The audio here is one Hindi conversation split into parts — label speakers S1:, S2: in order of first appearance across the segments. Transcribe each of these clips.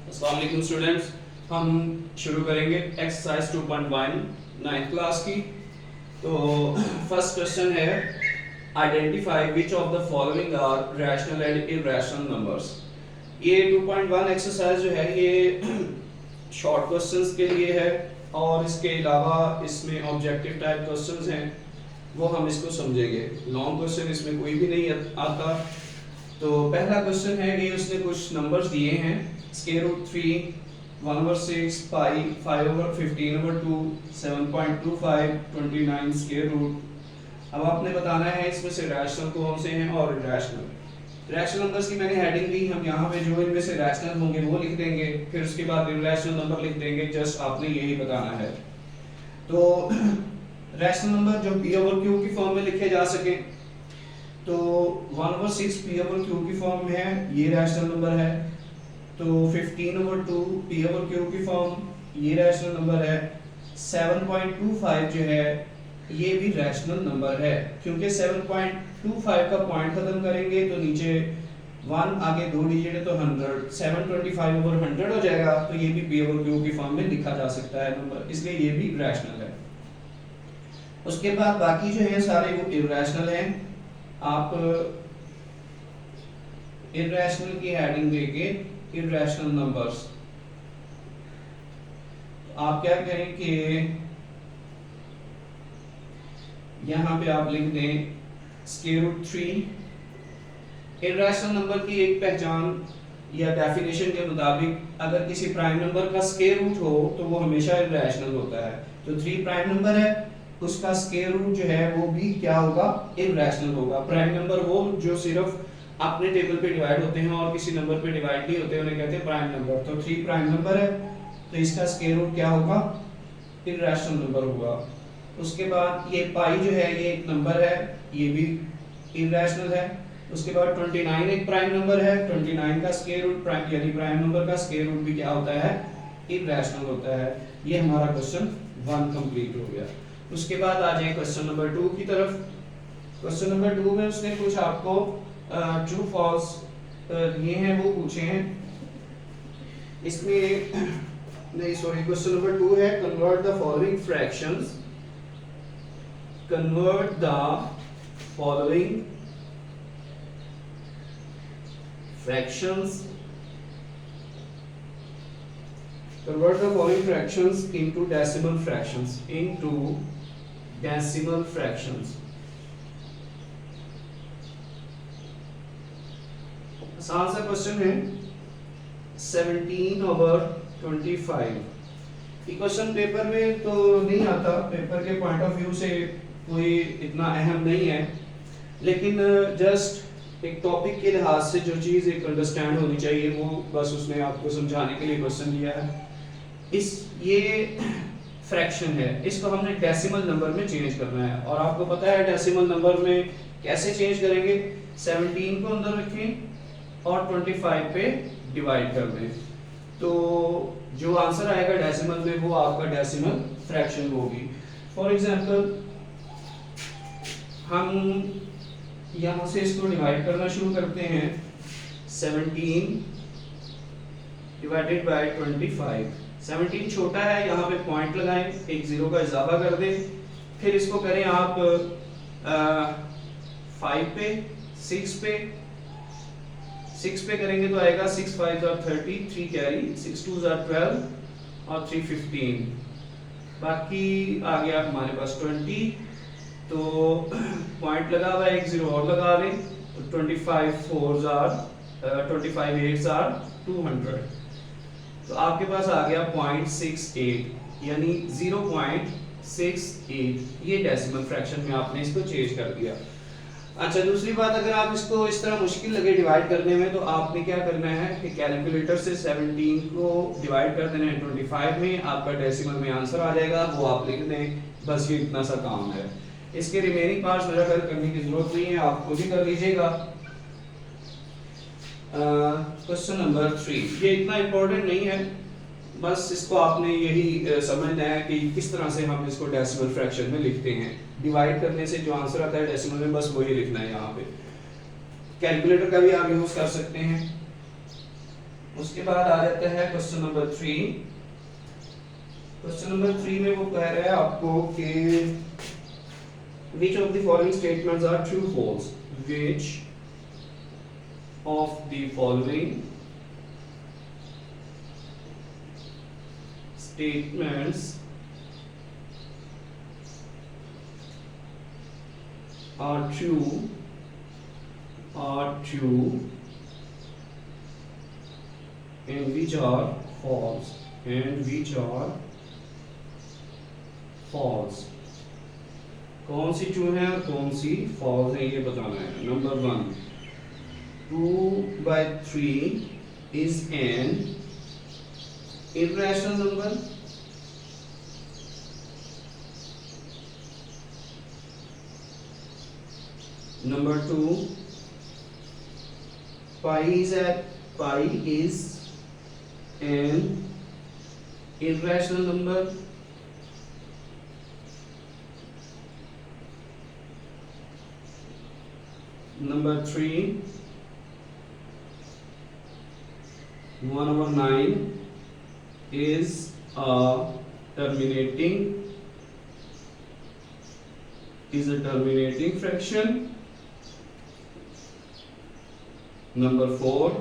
S1: अस्सलाम वालेकुम स्टूडेंट्स, हम शुरू करेंगे एक्सरसाइज 2.1 9th क्लास की। तो फर्स्ट क्वेश्चन है identify which of the following are rational and irrational numbers. ये 2.1 एक्सरसाइज जो है ये शॉर्ट क्वेश्चंस के लिए है और इसके अलावा इसमें ऑब्जेक्टिव टाइप क्वेश्चंस हैं, वो हम इसको समझेंगे। लॉन्ग क्वेश्चन इसमें कोई भी नहीं आता। तो पहला क्वेश्चन है कि उसने कुछ नंबर्स दिए हैं, स्क्वायर रूट 3, 1/6, पाई, 5/15/2, 7.25, 29 स्क्वायर रूट। अब आपने बताना है इसमें से रैशनल कौन से हैं और इरैशनल। रैशनल नंबर्स की मैंने हेडिंग दी, हम यहाँ पे जो इनमें से रैशनल होंगे वो लिख देंगे, फिर उसके बाद इरैशनल नंबर लिख देंगे। जस्ट आपने यही बताना है। तो रैशनल नंबर जो पी ओवर क्यू की फॉर्म में लिखे जा सके, तो 1/6 पी ओवर क्यू की फॉर्म में है, ये रैशनल नंबर है। तो 15/2 पी ओवर क्यू की फॉर्म, ये रैशनल नंबर है। 7.25 जो है ये भी रैशनल नंबर है, क्योंकि 7.25 का पॉइंट खत्म करेंगे तो नीचे 1 आगे 2 डिजिट है तो 100, 725/100 हो जाएगा। तो ये भी पी ओवर क्यू की फॉर्म में लिखा जा सकता है नंबर, इसलिए ये भी रैशनल है। उसके बाद बाकी जो है सारे वो इरैशनल हैं। आप इरैशनल की हेडिंग देके इरैशनल नंबर्स, आप क्या करें कि यहां पे आप लिख दें स्क्वायर रूट 3। इरैशनल नंबर की एक पहचान या डेफिनेशन के मुताबिक, अगर किसी प्राइम नंबर का स्क्वायर रूट हो तो वो हमेशा इरैशनल होता है। तो 3 प्राइम नंबर है, उसका स्क्वायर रूट जो है वो भी क्या होगा, इरैशनल होगा। प्राइम नंबर वो जो सिर्फ अपने टेबल पे डिवाइड होते हैं और किसी नंबर पे डिवाइड नहीं होते, उन्हें कहते हैं प्राइम नंबर। तो 3 प्राइम नंबर है तो इसका स्क्वायर रूट क्या होगा, इरैशनल नंबर होगा। उसके बाद ये पाई जो है ये एक नंबर है, ये भी इरैशनल है। उसके बाद 29 एक प्राइम नंबर है, 29 का स्क्वायर रूट प्राइम यानी प्राइम नंबर का स्क्वायर रूट भी क्या होता है, इरैशनल होता है। ये हमारा क्वेश्चन 1 कंप्लीट हो गया। उसके बाद आ जाए क्वेश्चन नंबर 2 की तरफ। क्वेश्चन नंबर 2 में उसने कुछ आपको ट्रू फॉल्स ये हैं वो पूछे हैं। इसमें नहीं सॉरी, क्वेश्चन नंबर 2 है convert the following fractions, convert the following fractions convert the following fractions into decimal fractions, आसान सा क्वेश्चन है। 17/25 ये क्वेश्चन पेपर में तो नहीं आता, पेपर के पॉइंट ऑफ व्यू से कोई इतना अहम नहीं है, लेकिन जस्ट एक टॉपिक के लिहाज से जो चीज़ एक अंडरस्टैंड होनी चाहिए वो बस उसने आपको समझाने के लिए क्वेश्चन दिया है। ये फ्रैक्शन है, इसको हमने डेसिमल नंबर में चेंज करना है। और आपको पता है डेसिमल नंबर में कैसे चेंज करेंगे, 17 को अंदर रखें और 25 पे डिवाइड कर दें, तो जो आंसर आएगा डेसिमल में वो आपका डेसिमल फ्रैक्शन होगी। फॉर एग्जांपल हम यहां से इसको डिवाइड करना शुरू करते हैं। 17 डिवाइडेड बाय 25। 17 छोटा है, यहाँ पे पॉइंट लगाएं, एक जीरो का इजाफा कर दें, फिर इसको करें आप 5 पे, 6 पे करेंगे तो आएगा 6 5 30, 3 कैरी, 6 2 12 और 3 15। बाकी आ गया हमारे पास 20, तो पॉइंट लगा हुआ है, एक जीरो और लगा लें, 25 4 25 8 200। तो आपके पास आ गया 0.68 यानी 0.68। ये डेसिमल फ्रैक्शन में आपने इसको चेंज कर दिया। अच्छा, दूसरी बात, अगर आप इसको इस तरह मुश्किल लगे डिवाइड करने में तो आपने क्या करना है कि कैलकुलेटर से 17 को डिवाइड कर देना है 25 में, आपका डेसिमल में आंसर आ जाएगा, वो आप लिख दें, बस ये इतना सा काम है। इसके रिमेनिंग पार्ट्स मेरा ख्याल करने की जरूरत नहीं है, आप खुद ही कर लीजिएगा। क्वेश्चन नंबर 3 ये इतना इंपॉर्टेंट नहीं है, बस इसको आपने यही समझना है कि किस तरह से हम इसको डेसिमल फ्रैक्शन में लिखते हैं। डिवाइड करने से जो आंसर आता है डेसिमल में, बस वही लिखना है। यहाँ पे कैलकुलेटर का भी आप यूज कर सकते हैं। उसके बाद आ जाता है क्वेश्चन नंबर 3। क्वेश्चन नंबर 3 में वो कह रहा है आपको कि which of the following statements are true false, which of the following statements are true and which are false, कौन सी ट्रू है और कौन सी फॉल्स है ये बताना है। Number 1, 2/3 is an irrational number। Number 2, pi is an irrational number। Number 3, 1/9 is a terminating fraction। Number 4,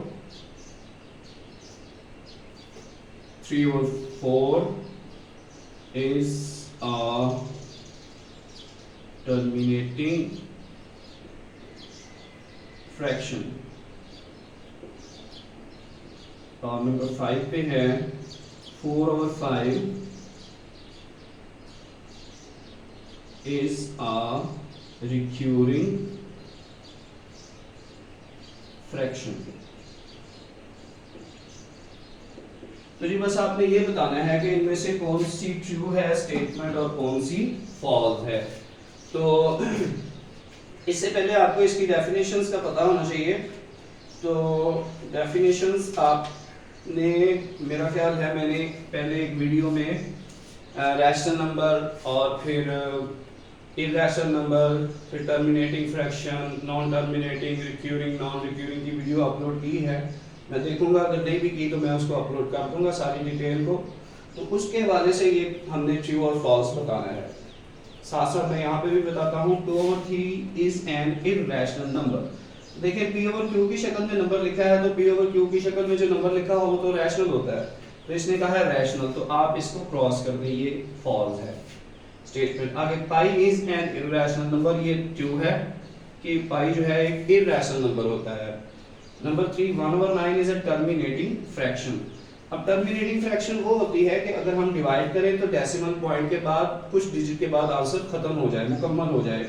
S1: 3/4 is a terminating fraction। और नंबर 5 पे है 4/5 is a recurring fraction। तो जी बस आपने ये बताना है कि इनमें से कौन सी ट्रू है स्टेटमेंट और कौन सी फॉल्स है। तो इससे पहले आपको इसकी डेफिनेशंस का पता होना चाहिए। तो डेफिनेशंस आपने, मेरा ख्याल है मैंने पहले एक वीडियो में रैशनल नंबर और फिर इरैशनल नंबर, फिर terminating fraction, non terminating, recurring, non recurring की वीडियो अपलोड की है। मैं देखूंगा, अगर नहीं भी की तो मैं उसको अपलोड कर दूंगा सारी डिटेल को। तो उसके हवाले से ये हमने ट्रू और फॉल्स बताना है। साथ साथ मैं यहाँ पे भी बताता हूँ 2/3 इज एन इरैशनल नंबर। देखिए p/q की शक्ल में नंबर लिखा है, तो p/q की शक्ल में जो नंबर लिखा हो वो तो रैशनल होता है, तो इसने कहा है रैशनल, तो आप इसको क्रॉस कर दें, ये फॉल्स है स्टेटमेंट। आगे pi is an irrational number, ये ट्रू है कि पाई जो है एक इरैशनल नंबर होता है। Number 3, 1/9 is a terminating fraction. अब टर्मिनेटिंग फ्रैक्शन वो होती है कि अगर हम डिवाइड करें तो डेसिमल पॉइंट के बाद कुछ डिजिट के बाद आंसर खत्म हो जाए, मुकम्मल हो जाए,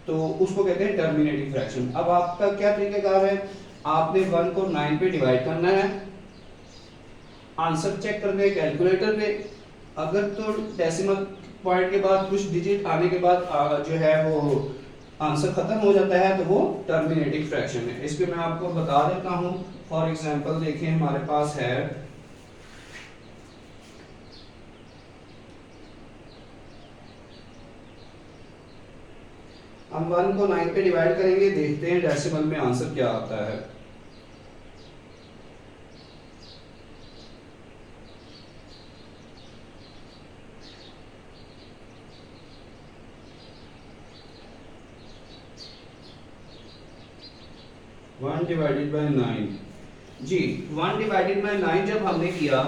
S1: तो उसको कहते हैं टर्मिनेटिंग फ्रैक्शन। अब आपका क्या तरीकाकार है, आपने 1 को 9 पे डिवाइड करना है, आंसर चेक करना है कैलकुलेटर पे। अगर तो डेसिमल पॉइंट के बाद कुछ डिजिट आने के बाद जो है वो आंसर खत्म हो जाता है, तो वो टर्मिनेटिंग फ्रैक्शन है। इसको मैं आपको बता देता हूँ। फॉर एग्जांपल देखिए हमारे पास है हम 1 को 9 पे डिवाइड करेंगे, देखते हैं डेसिमल में आंसर क्या आता है। वन डिवाइडेड बाय 9 जी, 1 डिवाइडेड बाय 9 जब हमने किया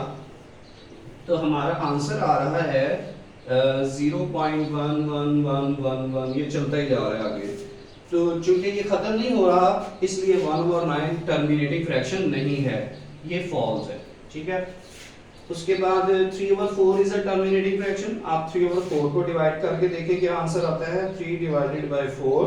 S1: तो हमारा आंसर आ रहा है 0.11111, ये चलता ही जा रहा है आगे। तो चूंकि ये खत्म नहीं हो रहा, इसलिए 1/9 टर्मिनेटिंग फ्रैक्शन नहीं है, ये फॉल्स है। ठीक है, उसके बाद 3/4 इज अ टर्मिनेटिंग फ्रैक्शन। आप 3/4 को डिवाइड करके देखें क्या आंसर आता है। 3 डिवाइडेड बाय 4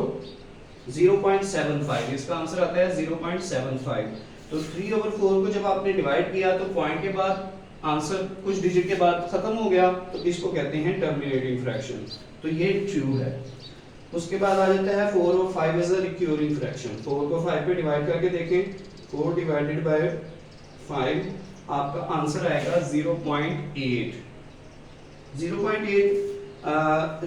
S1: 0.75, इसका आंसर आता है 0.75। तो 3/4 को जब आपने डिवाइड किया तो पॉइंट के बाद आंसर कुछ डिजिट के बाद खत्म हो गया, तो इसको कहते हैं टर्मिनेटिंग फ्रैक्शन। तो ये ट्रू है। उसके बाद आ जाता है 4 और 5 इज अ रिक्यूरिंग फ्रैक्शन। 4 को 5 पे डिवाइड करके देखें, 4 डिवाइडेड बाय 5 आपका आंसर आएगा 0.8। 0.8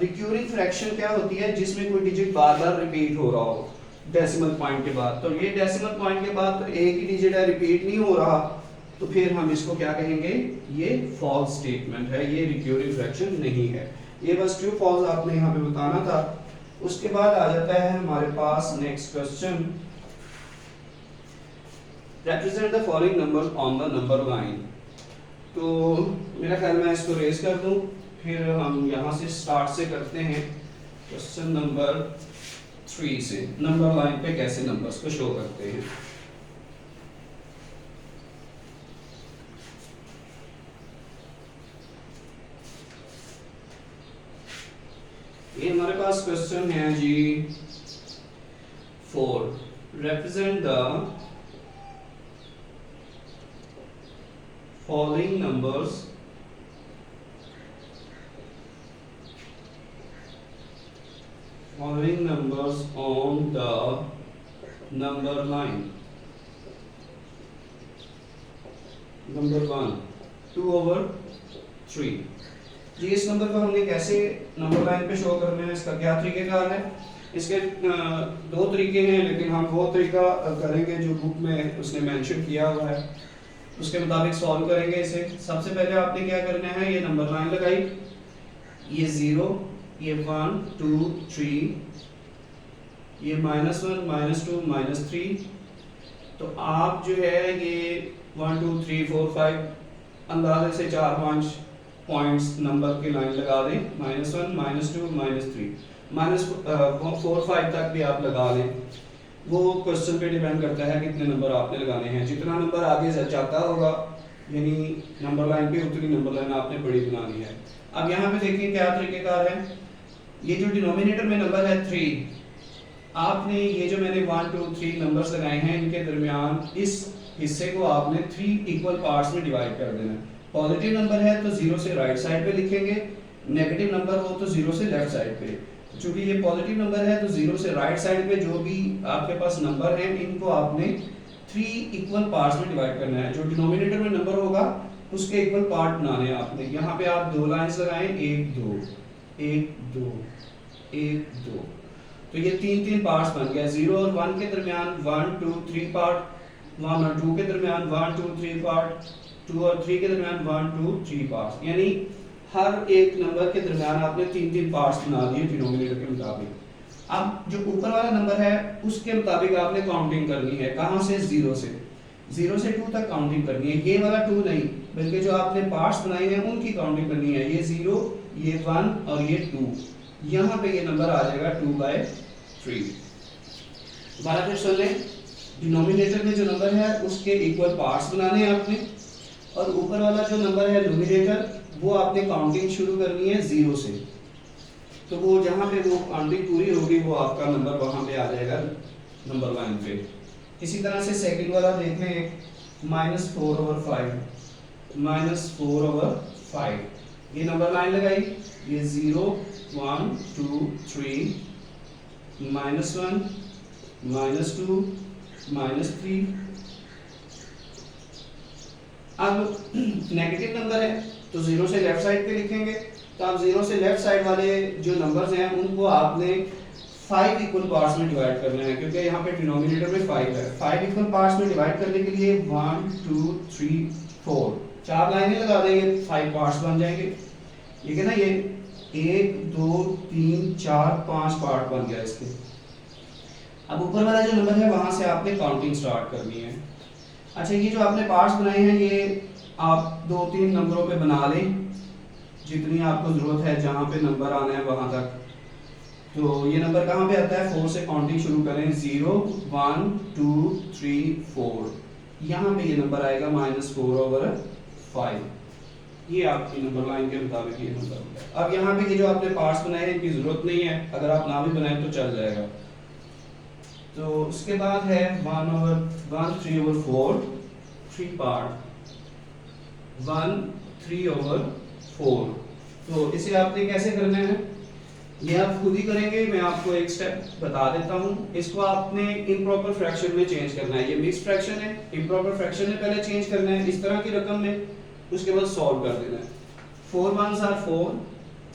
S1: रिक्यूरिंग फ्रैक्शन क्या होती है, जिसमें कोई डिजिट बार बार रिपीट हो रहा हो डेसिमल पॉइंट के बाद। तो ये डेसिमल पॉइंट के बाद तो एक ही डिजिट है, रिपीट नहीं हो रहा, तो फिर हम इसको क्या कहेंगे, ये फॉल्स स्टेटमेंट है, ये रिक्यूरिंग फ्रैक्शन नहीं है। ये बस ट्रू फॉल्स आपने यहाँ पे बताना था। उसके बाद आ जाता है हमारे पास next question, represent the following numbers on the number line। तो मेरा ख्याल मैं इसको रेज कर दूं, फिर हम यहाँ से स्टार्ट से करते हैं क्वेश्चन नंबर 3 से, नंबर लाइन पे कैसे नंबर्स को शो करते हैं। ये हमारे पास क्वेश्चन है जी 4, represent the following numbers on the number line। Number 1 2/3। जी इस नंबर को हमने कैसे नंबर लाइन पे शो करना है, इसका क्या तरीकेकार है। इसके दो तरीके हैं, लेकिन हम वो तरीका करेंगे जो बुक में उसने मेंशन किया हुआ है, उसके मुताबिक सॉल्व करेंगे इसे। सबसे पहले आपने क्या करना है, ये नंबर लाइन लगाई, ये 0, ये 1 2 3, ये -1 -2 -3। तो आप जो है ये 1 2 3 4 5 अंदाजे से 4-5 पॉइंट्स नंबर की लाइन लगा दें, -1 -2 -3 -4 5 तक भी आप लगा लें। वो क्वेश्चन पे डिपेंड करता है कितने नंबर आपने लगाने हैं। जितना नंबर आगे जाता होगा यानी नंबर लाइन पे, उतनी नंबर लाइन आपने बड़ी बनानी है। अब यहाँ पे देखिए क्या तरीकेकार है। ये जो डिनोमिनेटर में नंबर है 3, आपने ये जो मैंने 1 2 3 नंबर्स लगाए हैं, इनके दरमियान इस हिस्से को आपने 3 इक्वल पार्ट्स में डिवाइड कर देना है। पॉजिटिव नंबर है तो 0 से राइट साइड पे लिखेंगे, नेगेटिव नंबर हो तो 0 से लेफ्ट साइड पे। चूंकि ये पॉजिटिव नंबर है तो 0 से राइट साइड पे जो भी आपके पास नंबर हैं, इनको आपने 3 इक्वल पार्ट्स में डिवाइड करना है। जो डिनोमिनेटर में नंबर होगा उसके इक्वल पार्ट बनाने हैं आपने। यहाँ पे आप 2 लाइंस लगाएं, 1 2 1 2 1 2, तो ये 3 पार्ट्स बन गया। 0 और 1 के दरमियान 1 2 3 पार्ट, 1 और 2 के दरमियान 1 2 3 पार्ट, 2 और 3 के दरमियान 1 2 3 पार्ट्स, यानी हर एक नंबर के दरमियान आपने 3 पार्ट्स बना दिए डिनोमिनेटर के मुताबिक। अब जो ऊपर वाला नंबर है उसके मुताबिक आपने काउंटिंग करनी है। कहां से, 0 से 2 तक काउंटिंग करनी है। ये वाला 2 नहीं, बल्कि जो आपने पार्ट्स बनाए हैं उनकी काउंटिंग करनी है। ये 0, ये 1 और ये 2, यहाँ पे ये नंबर आ जाएगा 2/3। दोबारा फिर सुन लें, डिनोमिनेटर में जो नंबर है उसके इक्वल पार्ट्स बनाने हैं आपने, और ऊपर वाला जो नंबर है न्यूमरेटर, वो आपने काउंटिंग शुरू करनी है 0 से। तो वो जहाँ पे वो काउंटिंग पूरी होगी वो आपका नंबर वहाँ पे आ जाएगा नंबर लाइन पे। इसी तरह से सेकंड वाला देख लें, -4/5 -4/5, ये नंबर लाइन लगाई, ये 0 1 2 3 -1 -2 -3। अब नेगेटिव नंबर है तो 0 से लेफ्ट साइड पे लिखेंगे। तो आप 0 से लेफ्ट साइड वाले जो नंबर्स हैं उनको आपने 5 इक्वल पार्ट्स में डिवाइड करना है, क्योंकि यहाँ पे डिनोमिनेटर में 5 है। 5 इक्वल पार्ट्स में डिवाइड करने के लिए 1 2 3 4 4 लाइनें लगा देंगे, 5 पार्ट्स बन जाएंगे। ठीक है ना, ये 1 2 3 4 5 पार्ट बन गया इसके। अब ऊपर वाला जो नंबर है वहां से आपने काउंटिंग स्टार्ट करनी है। अच्छा, ये जो आपने पार्ट्स बनाए हैं ये आप 2-3 नंबरों पे बना लें, जितनी आपको जरूरत है, जहाँ पे नंबर आना है वहां तक। तो ये नंबर कहाँ पे आता है, 4 से काउंटिंग शुरू करें, 0 1 2 3 4, यहाँ पे ये नंबर आएगा -4/5। ये आपकी नंबर लाइन के मुताबिक ये नंबर। अब यहाँ पे ये जो आपने पार्ट्स बनाए हैं इनकी जरूरत नहीं है, अगर आप ना भी बनाए तो चल जाएगा। तो उसके बाद है 1 3/4, 3 पार्ट 1 3/4। तो इसे आपने कैसे करना है ये आप खुद ही करेंगे, मैं आपको एक स्टेप बता देता हूँ। इसको आपने इम्प्रॉपर फ्रैक्शन में चेंज करना है। ये मिक्स फ्रैक्शन है, इम्प्रॉपर फ्रैक्शन में पहले चेंज करना है इस तरह की रकम में, उसके बाद सॉल्व कर देना है। 4 1s are 4,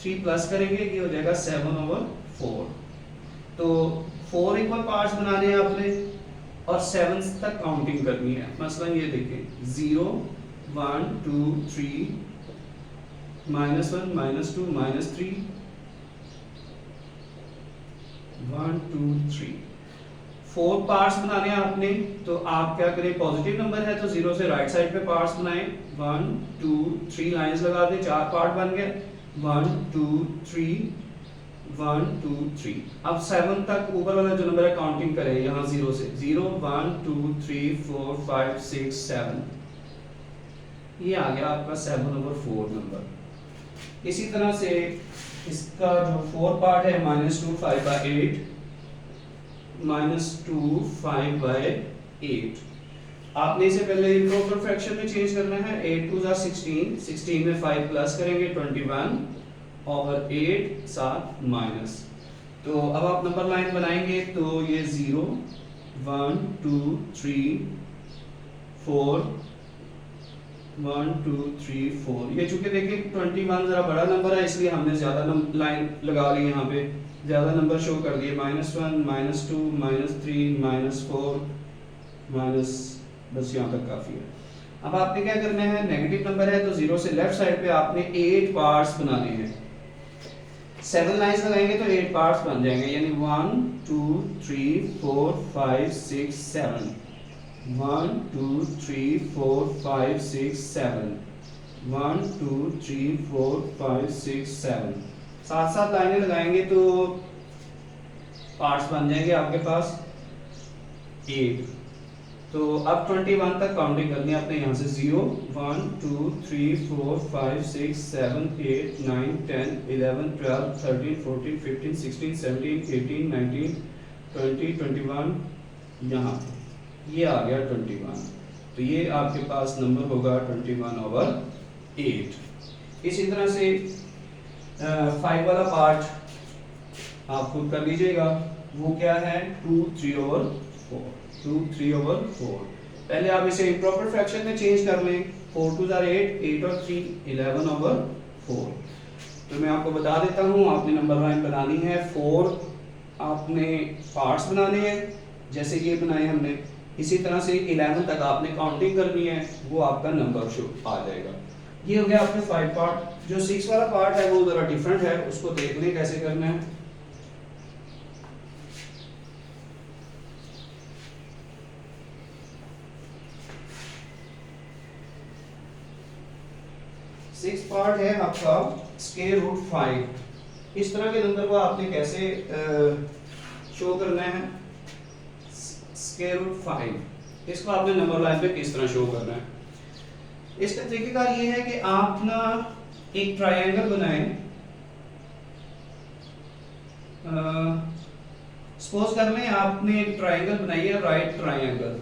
S1: 3 प्लस करेंगे, ये हो जाएगा 7/4। तो 4 इक्वल पार्ट्स बनाने हैं आपने, और 7 तक काउंटिंग करनी है। मसलन ये देखें 0 1 2 3 -1 -2 -3 1 2 3 4 पार्ट्स बनाने हैं आपने। तो आप क्या करें, पॉजिटिव नंबर है तो 0 से राइट साइड पे पार्ट्स बनाएं। 1 2 3 लाइंस लगा दें, 4 पार्ट बन गए। 1 2 3 1 2 3। अब 7 तक ऊपर वाला जो नंबर है काउंटिंग करें यहाँ 0 से। 0 1 2 3 4 5 6 7, ये आ गया आपका 7/4 नंबर। इसी तरह से इसका जो 4 पार्ट है -2 5/8 -2 5/8। आपने इसे पहले इम्प्रॉपर फ्रैक्शन में चेंज करना है। 8 2 16, 16 में 5 प्लस करेंगे 21/8 साथ माइनस। तो अब आप नंबर लाइन बनाएंगे तो ये 0 1 2 3 4 1 2 3 4। ये चूंकि देखिए 21 जरा बड़ा नंबर है इसलिए हमने ज्यादा लाइन लगा ली, यहाँ पे ज्यादा नंबर शो कर दिए। -1 -2 -3 -4 माइनस, बस यहाँ तक काफी है। अब आपने क्या करना है, नेगेटिव नंबर है तो 0 से लेफ्ट साइड पे आपने 8 पार्ट्स बनाने हैं। 7 लाइंस लगाएंगे तो 8 पार्ट्स बन जाएंगे, यानी 1 2 3 4 5 6 7 1 2 3 4 5 6 7 1 2 3 4 5 6 7। साथ साथ लाइनें लगाएंगे तो पार्ट्स बन जाएंगे आपके पास 8। तो अब 21 तक काउंटिंग करनी है आपने यहाँ से। 0 1 2 3 4 5 6 7 8 9 10 11 12 13 14 15 16 17 18 19 20 21, यहाँ ये आ गया 21। तो ये आपके पास नंबर होगा 21/8। इसी तरह से 5 वाला पार्ट आप खुद कर लीजिएगा। वो क्या है, 2 3/4 2 3/4। पहले आप इसे इम्प्रॉपर फ्रैक्शन में चेंज कर लें। 4 2 8 8 और 3 11/4। तो मैं आपको बता देता हूँ, आपने नंबर लाइन बनानी है। 4 आपने पार्ट्स बनाने हैं जैसे ये बनाए हमने। इसी तरह से 11 तक आपने काउंटिंग करनी है, वो आपका नंबर शो आ जाएगा। ये हो गया आपके 5 पार्ट। जो 6 वाला पार्ट है वो जरा डिफरेंट है, उसको देख लें कैसे करना है। सिक्स पार्ट है आपका √5। इस तरह के नंबर को आपने कैसे शो करना है। √5 इसको आपने नंबर लाइन पे किस तरह शो करना है। इसका तरीकेकार ये है कि आप ना एक ट्रायंगल बनाएं। सपोज कर लें आपने एक ट्रायंगल बनाई है, राइट ट्रायंगल।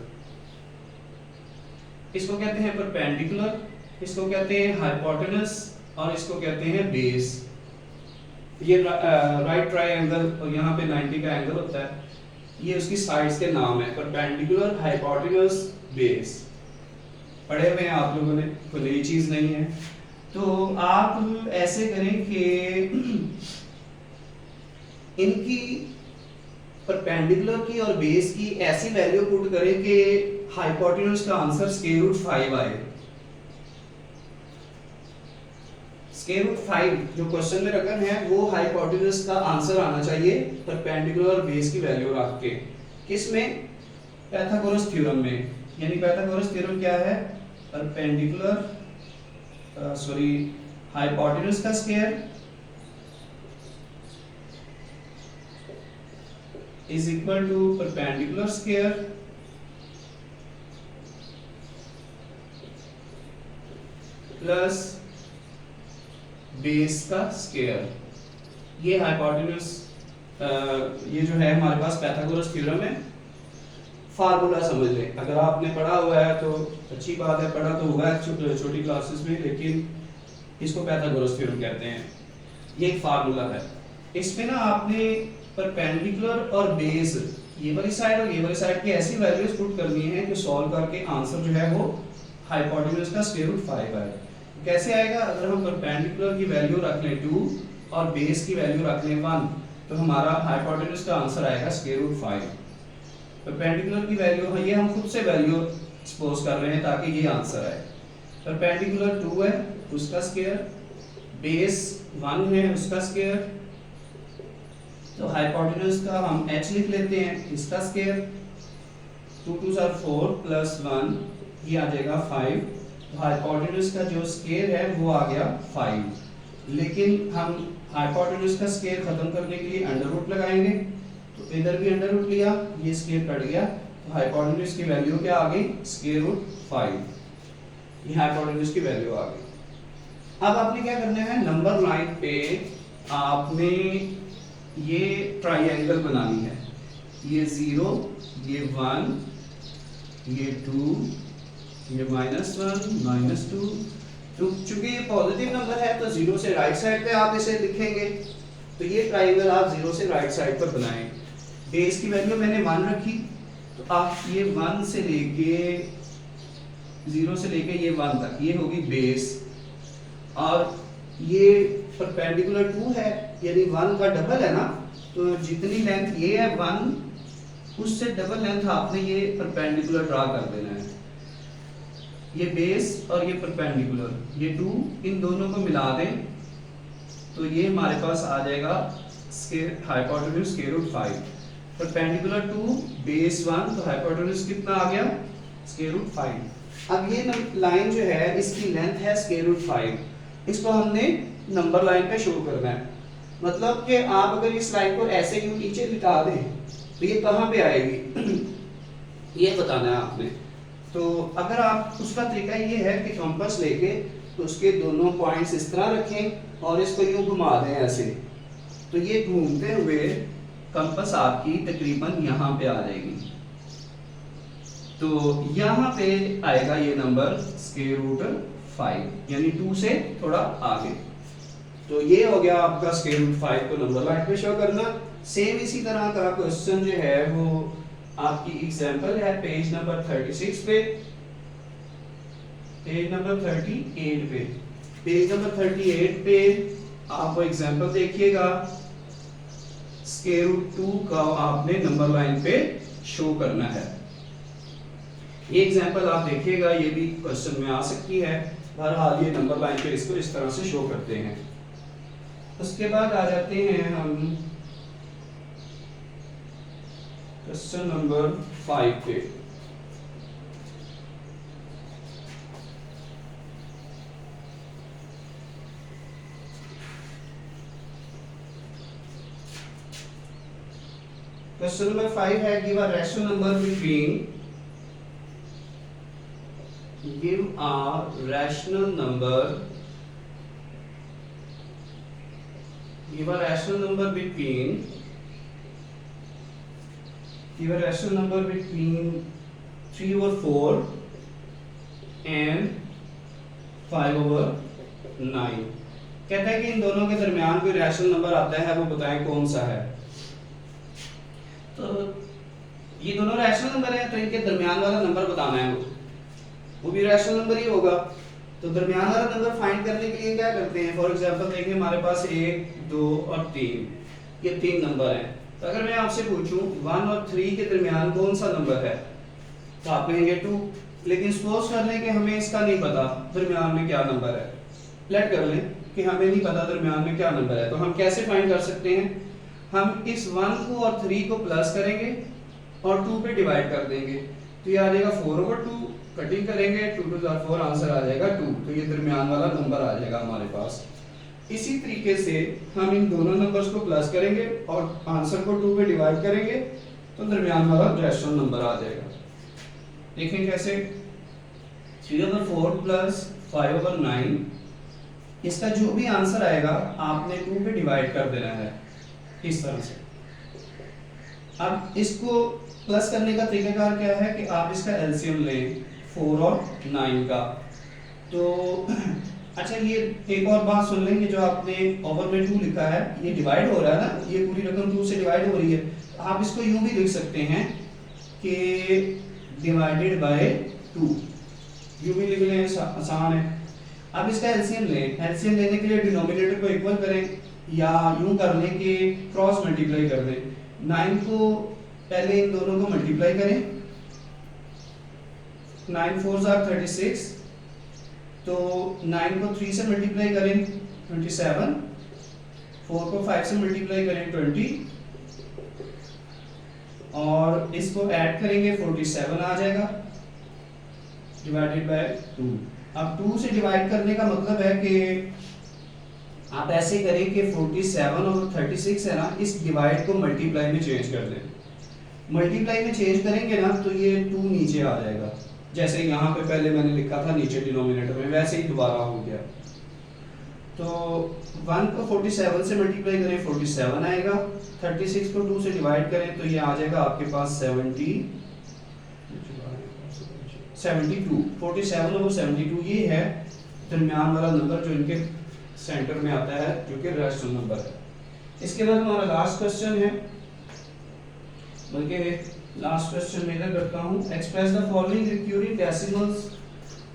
S1: इसको कहते हैं परपेंडिकुलर, इसको कहते हैं हाइपोटेनस और इसको कहते हैं बेस। ये राइट ट्रायंगल और यहाँ पे 90 का एंगल होता है, ये उसकी साइड्स के नाम है, परपेंडिकुलर, हाइपोटेनस, बेस। पढ़े हुए हैं आप लोगों ने, कोई नई चीज नहीं है। तो आप ऐसे करें कि इनकी परपेंडिकुलर की और बेस की ऐसी वैल्यू पुट करें कि हाइपोटेनस का आंसर √5 आए। √5 जो क्वेश्चन में रकम है वो हाइपोटेनस का आंसर आना चाहिए परपेंडिकुलर और बेस की वैल्यू रख के। किसमें, पाइथागोरस थ्योरम में। यानी पाइथागोरस थ्योरम क्या है, परपेंडिकुलर हाइपोटेनस का square is equal to perpendicular square plus base का स्क्वायर। ये हाइपोटेनस ये जो है हमारे पास पाइथागोरस थ्योरम है। फार्मूला समझ लें, अगर आपने पढ़ा हुआ है तो अच्छी बात है, पढ़ा तो हुआ है छोटी क्लासेस में, लेकिन इसको पाइथागोरस थ्योरम कहते हैं। ये एक फार्मूला है। इसमें ना आपने परपेंडिकुलर और बेस, ये वाली साइड और ये वाली साइड की ऐसी वैल्यूज पुट करनी है कि सॉल्व करके आंसर जो है वो हाइपोटेनस का √5 आए। कैसे आएगा, अगर हम परपेंडिकुलर की वैल्यू रख लें 2 और बेस की वैल्यू रख लें 1 तो हमारा हाइपोटेनस का आंसर आएगा √5। परपेंडिकुलर की वैल्यू है, ये हम खुद से वैल्यू सपोज कर रहे हैं ताकि ये आंसर आए। परपेंडिकुलर 2 है उसका स्क्वायर, बेस 1 है उसका स्क्वायर, तो हाइपोटेन्यूज का हम h लिख लेते हैं, इसका स्क्वायर 2 2 आर 4 प्लस 1 ये आ जाएगा 5। तो हाइपोटेन्यूज का जो स्क्वायर है वो आ गया 5, लेकिन हम हाइपोटेन्यूज का स्क्वायर खत्म करने के लिए अंडर रूट लगाएंगे, तो इधर भी अंडर रूट लिया, ये स्क्वायर कट गया, तो हाइपोटेन्यूज की वैल्यू क्या आ गई, स्क्वायर रूट 5। ये हाइपोटेन्यूज की वैल्यू आ गई। अब आपने क्या करना है, नंबर लाइन पे आपने ये ट्राइंगल बनानी है, ये 0, ये 1, ये 2, ये -1 -2। तो चूंकि ये पॉजिटिव नंबर है तो 0 से राइट साइड पे आप इसे लिखेंगे, तो ये ट्राइंगल आप 0 से राइट साइड पर बनाएं। बेस की वैल्यू मैंने 1 रखी, तो आप ये 1 से लेके 0 से लेके ये 1 तक ये होगी बेस, और ये परपेंडिकुलर 2 है यानी 1 का डबल है ना, तो जितनी लेंथ ये है 1 उससे डबल लेंथ आपने ये परपेंडिकुलर ड्रा कर देना है। ये बेस और ये परपेंडिकुलर ये 2 इन दोनों को मिला दें, तो ये हमारे पास आ जाएगा hypotenuse square root 5। Perpendicular 2 base 1, तो हाइपोटेन्यूज कितना आ गया, स्क्वायर रूट 5। अब ये लाइन जो है इसकी लेंथ है स्क्वायर रूट 5, इसको हमने नंबर लाइन पे शो करना है। मतलब कि आप अगर इस लाइन को ऐसे यूं नीचे लिटा दें तो ये कहाँ पे आएगी ये बताना है आपने। तो अगर आप उसका तरीका ये है कि कंपास लेके तो उसके दोनों पॉइंट्स इस तरह रखें और इसको यूं घुमा दें ऐसे, तो ये घूमते हुए कंपास आपकी तकरीबन यहाँ पे आ जाएगी, तो यहाँ पे आएगा ये नंबर स्क्वायर रूट 5 यानी 2 से थोड़ा आगे। तो ये हो गया आपका स्क्वायर रूट 5 को नंबर लाइन पे शो करना। सेम इसी तरह का क्वेश्चन जो है वो आपकी एग्जांपल है पेज नंबर 36 पे, पेज नंबर 38 पे, पेज नंबर 38 पे आप वो एग्जांपल देखिएगा, स्क्वायर रूट 2 का आपने नंबर लाइन पे शो करना है। ये एग्जांपल आप देखिएगा, ये भी क्वेश्चन में आ सकती है। बहरहाल ये नंबर लाइन पे इसको इस तरह से शो करते हैं। उसके बाद आ जाते हैं हम क्वेश्चन नंबर 5 पे। क्वेश्चन नंबर 5 है give a rational number between, give a rational number, give a rational number between, give a rational number between 3 over 4 and 5 over 9। कहता है कि इन दोनों के दरमियान कोई रैशनल नंबर आता है, वो बताएं कौन सा है। तो ये दोनों रैशनल नंबर है, तो इनके दरमियान वाला नंबर बताना है, वो भी रैशनल नंबर ही होगा। तो दरमियान वाला नंबर फाइंड करने के लिए क्या करते हैं, फॉर एग्जांपल देखिए हमारे पास 1 2 और 3 ये 3 नंबर हैं। तो अगर मैं आपसे पूछूं 1 और 3 के दरमियान कौन सा नंबर है, तो आप कहेंगे 2। लेकिन सपोज कर लें कि हमें इसका नहीं पता दरमियान में क्या नंबर है, लेट कर लें कि हमें नहीं पता दरमियान में क्या नंबर है, तो हम कैसे फाइंड कर सकते हैं, हम इस 1 को और 3 को प्लस करेंगे और 2 पे डिवाइड कर देंगे, तो ये आ जाएगा 4 over 2, कटिंग करेंगे 2 2 4 4 आंसर आ जाएगा 2, तो ये दरमियान वाला नंबर आ जाएगा हमारे पास। इसी तरीके से हम इन दोनों नंबर्स को प्लस करेंगे और आंसर को 2 पे डिवाइड करेंगे, तो दरमियान वाला रैशनल नंबर आ जाएगा। देखें कैसे, 3 over 4 प्लस 5 over 9, इसका जो भी आंसर आएगा आपने 2 पे डिवाइड कर देना है इस तरह से। अब इसको प्लस करने का तरीकाकार क्या है कि आप इसका एलसीएम लें 4 और 9 का। तो अच्छा ये एक और बात सुन लेंगे, जो आपने ओवर में 2 लिखा है ये डिवाइड हो रहा है ना, ये पूरी रकम 2 से डिवाइड हो रही है, आप इसको यूं भी लिख सकते हैं कि डिवाइडेड बाय 2, यूं भी लिख लें, आसान है। अब इसका एलसीएम लें, एलसीएम लेने के लिए डिनोमिनेटर को इक्वल करें या यूं कर लें कि क्रॉस मल्टीप्लाई कर दें। 9 को पहले इन दोनों को मल्टीप्लाई करें। 9 4 जार 36, तो 9 को 3 से मल्टीप्लाई करें 27, 4 को 5 से मल्टीप्लाई करें 20, और इसको ऐड करेंगे 47 आ जाएगा डिवाइडेड बाय 2। अब 2 से डिवाइड करने का मतलब है कि आप ऐसे करें कि 47 और 36 है ना, इस डिवाइड को मल्टीप्लाई में चेंज कर दें। मल्टीप्लाई में चेंज करेंगे ना तो ये 2 नीचे आ जाएगा, जैसे यहाँ पे पहले मैंने लिखा था नीचे डिनोमिनेटर में, वैसे ही दोबारा हो गया। तो 1 को 47 से मल्टीप्लाई करें 47 आएगा, 36 को 2 से डिवाइड करें तो ये आ जाएगा आपके पास 72। 47 और 72 ये है दरमियान वाला नंबर जो इनके सेंटर में आता है, जो कि रेशनल नंबर है। इसके बाद हमारा लास्ट क्वेश्चन है, बल्कि लास्ट क्वेश्चन मैं इधर करता हूँ। Express the following recurring decimals.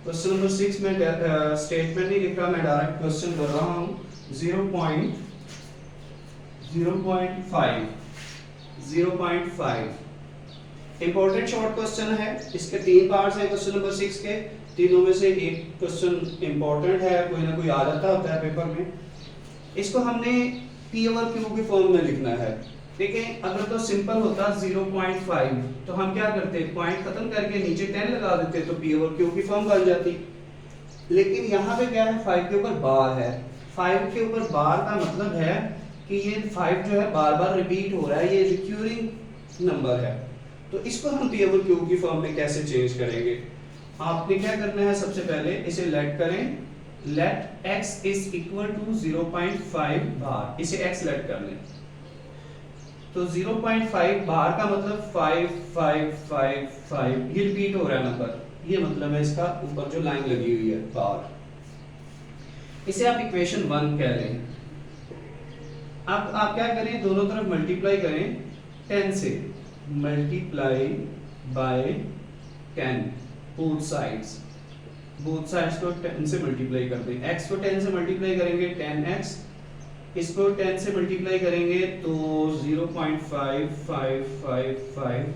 S1: Question number 6 में स्टेटमेंट नहीं लिख रहा, मैं डायरेक्ट क्वेश्चन कर रहा हूँ। 0.5 इंपॉर्टेंट शॉर्ट क्वेश्चन है। इसके 3 पार्ट्स हैं क्वेश्चन नंबर 6 के, तीनों में से एक क्वेश्चन इंपॉर्टेंट है, कोई ना कोई आ जाता होता है पेपर में। इसको हमने पी ओवर क्यू की फॉर्म में लिखना है। ठीक है, अगर तो सिंपल होता 0.5 तो हम क्या करते, पॉइंट खत्म करके नीचे 10 लगा देते तो पी ओवर क्यू की फॉर्म बन जाती। लेकिन यहाँ पे क्या है, 5 के ऊपर बार है। 5 के ऊपर बार का मतलब है कि ये 5 जो है बार बार रिपीट हो रहा है, ये रिक्यूरिंग नंबर है। तो इसको हम पी ओवर क्यू की फॉर्म में कैसे चेंज करेंगे? आपने क्या करना है, सबसे पहले इसे लेट करें, let x is equal to 0.5 bar, इसे x लेट कर लें। तो 0.5 बार का मतलब 5 5 5 5, ये रिपीट हो रहा है नंबर, ये मतलब है इसका ऊपर जो लाइन लगी हुई है बार। इसे आप इक्वेशन 1 कह लें। अब आप क्या करें, दोनों तरफ मल्टीप्लाई करें 10 से, मल्टीप्लाई बाय 10 बोथ साइड्स को 10 से मल्टीप्लाई कर दें। x को 10 से मल्टीप्लाई करेंगे 10x, इसको 10 से मल्टीप्लाई करेंगे तो 0.5555,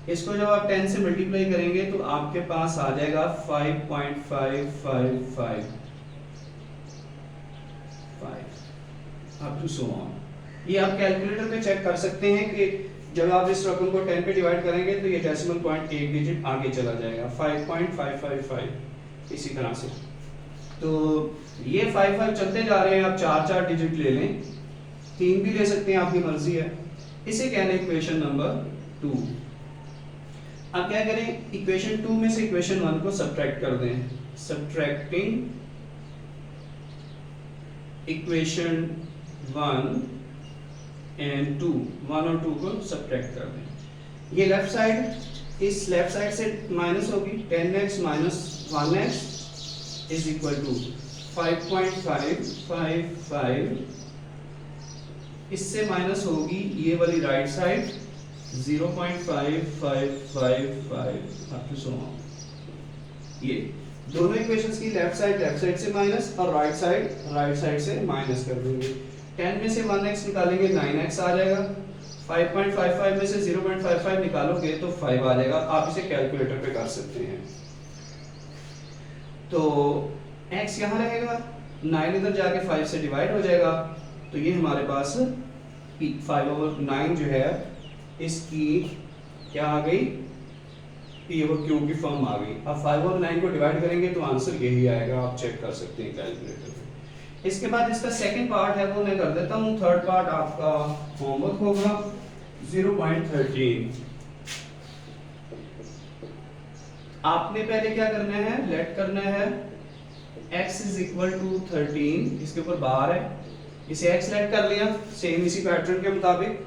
S1: इसको जब आप 10 से मल्टीप्लाई करेंगे तो आपके पास आ जाएगा 5.555 अप टू सो ऑन। ये आप कैलकुलेटर पे चेक कर सकते हैं कि जब आप इस रकम को 10 पे डिवाइड करेंगे तो ये डेसिमल पॉइंट एक डिजिट आगे चला जाएगा, 5.555 इसी तरह से। तो ये 5 5 चलते जा रहे हैं, आप 4 4 डिजिट ले लें, 3 भी ले सकते हैं, आपकी मर्जी है। इसे कहने इक्वेशन नंबर 2। अब क्या करें, इक्वेशन 2 में से इक्वेशन 1 को सब्ट्रैक्ट कर दें। सब्ट्रैक्टिंग इक्वेशन 1 एंड 2, 1 और 2 को सब्ट्रैक्ट कर दें। ये लेफ्ट साइड, इस लेफ्ट साइड से माइनस होगी, 10x minus 1x is equal to 5.555, इससे माइनस होगी ये वाली right side 0.5555 up to so on. ये दोनों इक्वेशंस की लेफ्ट साइड से माइनस और राइट साइड से माइनस कर देंगे। 10 में से 1x निकालेंगे 9x आ जाएगा, 5.55 में से 0.55 निकालोगे तो 5 आ जाएगा। आप इसे कैलकुलेटर पे कर सकते हैं। तो x यहाँ रहेगा, 9 इधर जाके 5 से डिवाइड हो जाएगा, तो ये हमारे पास 5/9 जो है इसकी क्या आ गई, p/q की फॉर्म आ गई। अब 5/9 को डिवाइड करेंगे तो आंसर यही आएगा, आप चेक कर सकते हैं कैलकुलेटर पे। इसके बाद इसका सेकंड पार्ट है वो मैं कर देता हूँ। थर्ड पार्ट आपका होमवर्क होगा 0.13। आपने पहले क्या करना है, लेट करना है x इज इक्वल टू 13, इसके ऊपर बार है, इसे x लेट कर लिया सेम इसी पैटर्न के मुताबिक।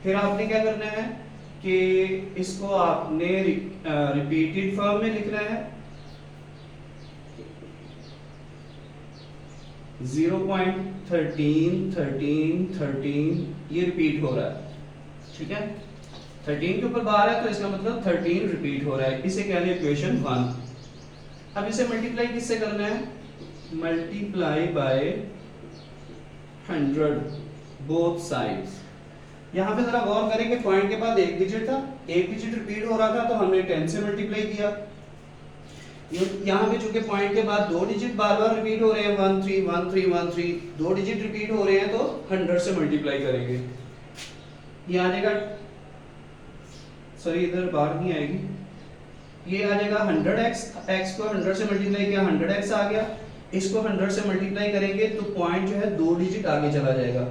S1: फिर आपने क्या करना है कि इसको आपने रिपीटेड फॉर्म में लिखना है, 0.13 ये रिपीट हो रहा है, ठीक है। 13 के ऊपर बार है तो इसका मतलब 13 रिपीट हो रहा है, इसे कह लें इक्वेशन 1। अब इसे मल्टीप्लाई किससे करना है, मल्टीप्लाई बाय 100 बोथ साइड्स। यहाँ पे जरा गौर करेंगे, पॉइंट के बाद एक डिजिट था, एक डिजिट रिपीट हो रहा था तो हमने 10 से मल्टीप्लाई किया। यहाँ पे चूंकि पॉइंट के बाद दो डिजिट बार बार रिपीट हो रहे हैं 1 3 1 3 1 3, दो डिजिट रिपीट हो रहे हैं तो 100 से मल्टीप्लाई करेंगे। ये आ जाएगा, सॉरी इधर बार नहीं आएगी, ये आ जाएगा 100x, x को 100 से मल्टीप्लाई किया 100x आ गया, इसको 100 से मल्टीप्लाई करेंगे तो पॉइंट जो है दो डिजिट आगे चला जाएगा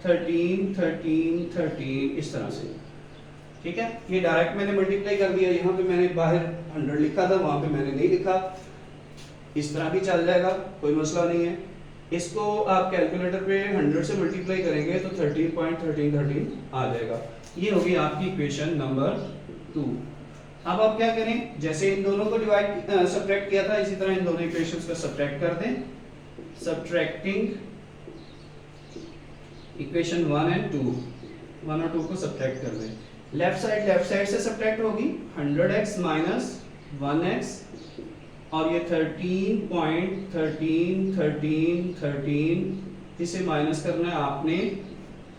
S1: 13.13 इस तरह से, ठीक है। ये डायरेक्ट मैंने मल्टीप्लाई कर दिया, यहाँ पे मैंने बाहर 100 लिखा था, वहां पे मैंने नहीं लिखा, इस तरह भी चल जाएगा, कोई मसला नहीं है। इसको आप कैलकुलेटर पे 100 से मल्टीप्लाई करेंगे तो 13.13 आ जाएगा। ये होगी आपकी इक्वेशन नंबर 2। अब आप क्या करें, जैसे इन दोनों को डिवाइड सब्ट्रैक्ट किया था इसी तरह इन दोनों इक्वेशंस को सब्ट्रैक्ट कर दें। सब्ट्रैक्टिंग इक्वेशन 1 और 2 को सब्ट्रैक्ट कर दें। लेफ्ट साइड से सब्ट्रैक्ट होगी 100x माइनस 1x और ये 13.13 इसे माइनस करना है आपने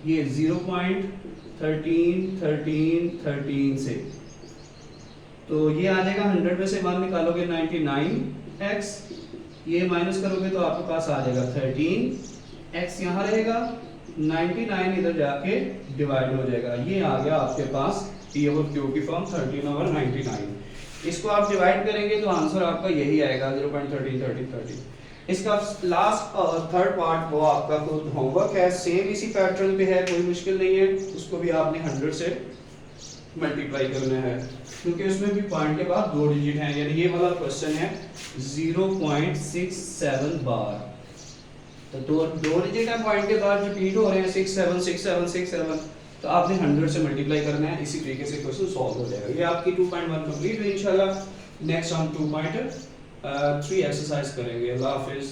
S1: ये 0.13 से, तो ये आ जाएगा 100 में से 1 निकालोगे 99x, ये माइनस करोगे तो आपके पास आ जाएगा 13x यहाँ रहेगा, 99 इधर जाके डिवाइड हो जाएगा, ये आ गया आपके पास P ओवर Q की फॉर्म 13/99। इसको आप डिवाइड करेंगे तो आंसर आपका यही आएगा 0.13 इसका लास्ट और थर्ड पार्ट वो आपका खुद होमवर्क है, सेम इसी पैटर्न पे है, कोई मुश्किल नहीं है, उसको भी आपने 100 से मल्टीप्लाई करना है क्योंकि उसमें भी पॉइंट के बाद दो डिजिट हैं, यानी ये वाला क्वेश्चन है 0.67 बार, तो दो डिजिट है पॉइंट के बाद रिपीट हो रहे हैं 67 तो आपने 100 से मल्टीप्लाई करना है, इसी तरीके से क्वेश्चन सॉल्व हो जाएगा। ये आपकी 2.1 कंप्लीट हुई इंशाल्लाह। नेक्स्ट हम 2.3 एक्सरसाइज करेंगे। अल्लाह हाफिज़।